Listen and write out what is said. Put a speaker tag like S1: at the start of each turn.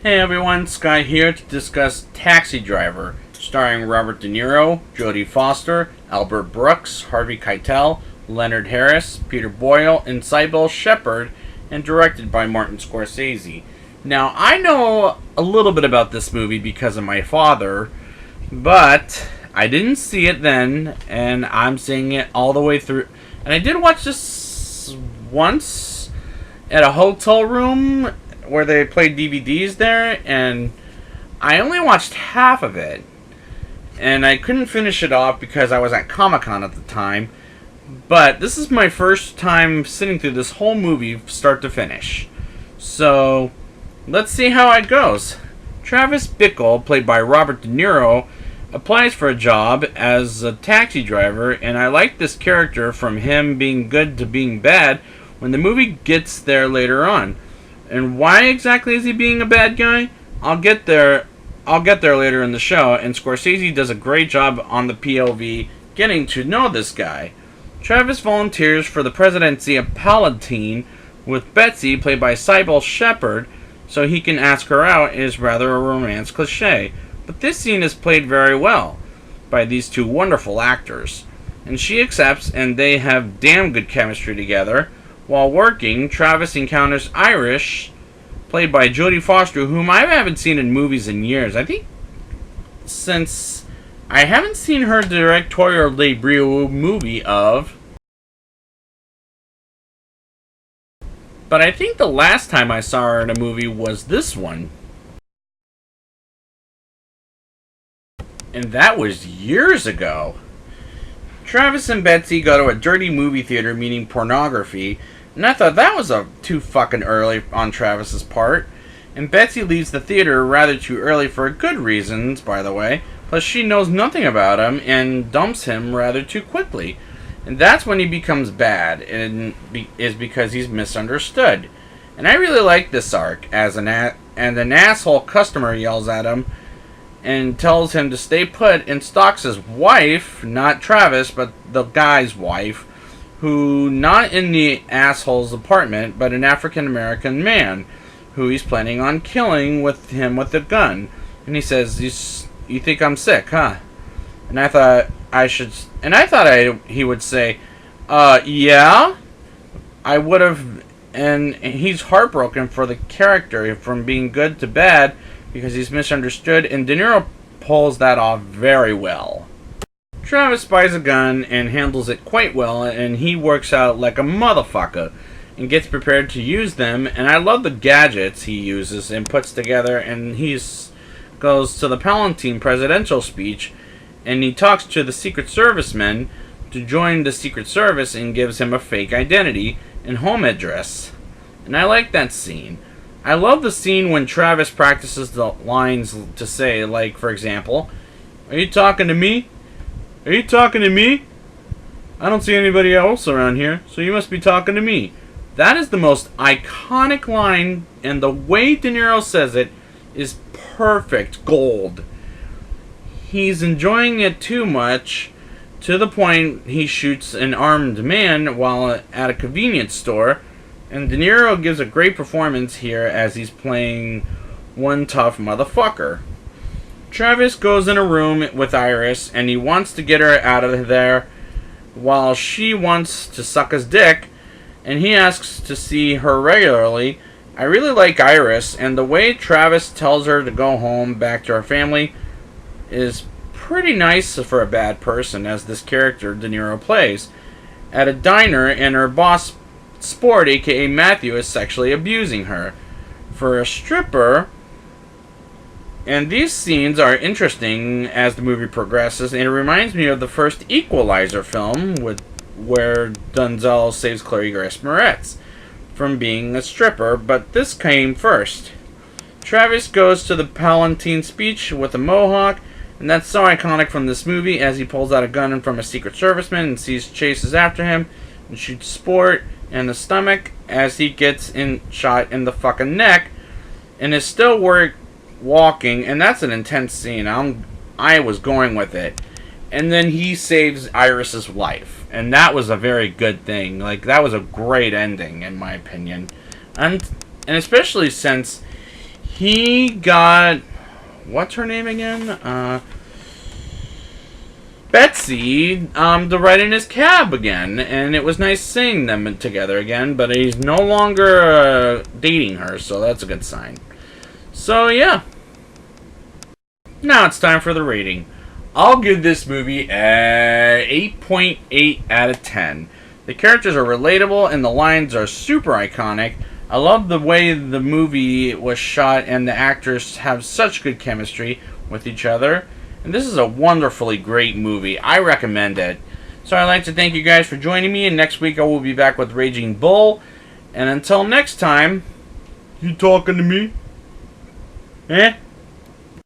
S1: Hey everyone, Sky here to discuss Taxi Driver, starring Robert De Niro, Jodie Foster, Albert Brooks, Harvey Keitel, Leonard Harris, Peter Boyle, and Sybil Shepherd, and directed by Martin Scorsese. Now, I know a little bit about this movie because of my father, but I didn't see it then, and I'm seeing it all the way through. And I did watch this once at a hotel room where they played DVDs there, and I only watched half of it. And I couldn't finish it off because I was at Comic-Con at the time. But this is my first time sitting through this whole movie start to finish. So, let's see how it goes. Travis Bickle, played by Robert De Niro, applies for a job as a taxi driver, and I like this character from him being good to being bad when the movie gets there later on. And why exactly is he being a bad guy? I'll get there later in the show, and Scorsese does a great job on the POV getting to know this guy. Travis volunteers for the presidency of Palatine with Betsy, played by Sybil Shepherd, so he can ask her out. Is rather a romance cliche. But this scene is played very well by these two wonderful actors. And she accepts, and they have damn good chemistry together. While working, Travis encounters Irish, played by Jodie Foster, whom I haven't seen in movies in years. I think since I haven't seen her directorial debut movie of... But I think the last time I saw her in a movie was this one. And that was years ago. Travis and Betsy go to a dirty movie theater meaning pornography, and I thought that was too fucking early on Travis's part. And Betsy leaves the theater rather too early for good reasons, by the way. Plus she knows nothing about him and dumps him rather too quickly. And that's when he becomes bad, and is because he's misunderstood. And I really like this arc, as an asshole customer yells at him and tells him to stay put, and stalks his wife, not Travis, but the guy's wife, who not in the asshole's apartment, but an African-American man, who he's planning on killing with a gun. And he says, you think I'm sick, huh? And I thought he would say, yeah? I would have, and he's heartbroken for the character, from being good to bad, because he's misunderstood, and De Niro pulls that off very well. Travis buys a gun and handles it quite well, and he works out like a motherfucker and gets prepared to use them, and I love the gadgets he uses and puts together, and he goes to the Palatine presidential speech, and he talks to the Secret Service men to join the Secret Service and gives him a fake identity and home address. And I like that scene. I love the scene when Travis practices the lines to say, like, for example, "Are you talking to me? Are you talking to me? I don't see anybody else around here, so you must be talking to me." That is the most iconic line, and the way De Niro says it is perfect gold. He's enjoying it too much, to the point he shoots an armed man while at a convenience store. And De Niro gives a great performance here as he's playing one tough motherfucker. Travis goes in a room with Iris, and he wants to get her out of there while she wants to suck his dick, and he asks to see her regularly. I really like Iris, and the way Travis tells her to go home back to her family is pretty nice for a bad person, as this character De Niro plays. At a diner, and her boss Sport, aka Matthew, is sexually abusing her. For a stripper, and these scenes are interesting as the movie progresses, and it reminds me of the first Equalizer film where Denzel saves Chloe Grace Moretz from being a stripper, but this came first. Travis goes to the Palatine speech with a mohawk, and that's so iconic from this movie, as he pulls out a gun from a Secret Serviceman and chases after him and shoots Sport in the stomach as he gets shot in the fucking neck, and is still walking, and that's an intense scene. I was going with it. And then he saves Iris's life, and that was a very good thing. Like, that was a great ending, in my opinion. And especially since he got, what's her name again? Betsy, to ride in his cab again, and it was nice seeing them together again, but he's no longer dating her, so that's a good sign. So, yeah. Now it's time for the rating. I'll give this movie a 8.8 out of 10. The characters are relatable, and the lines are super iconic. I love the way the movie was shot, and the actors have such good chemistry with each other. And this is a wonderfully great movie. I recommend it. So I'd like to thank you guys for joining me. And next week I will be back with Raging Bull. And until next time, you talking to me? Eh?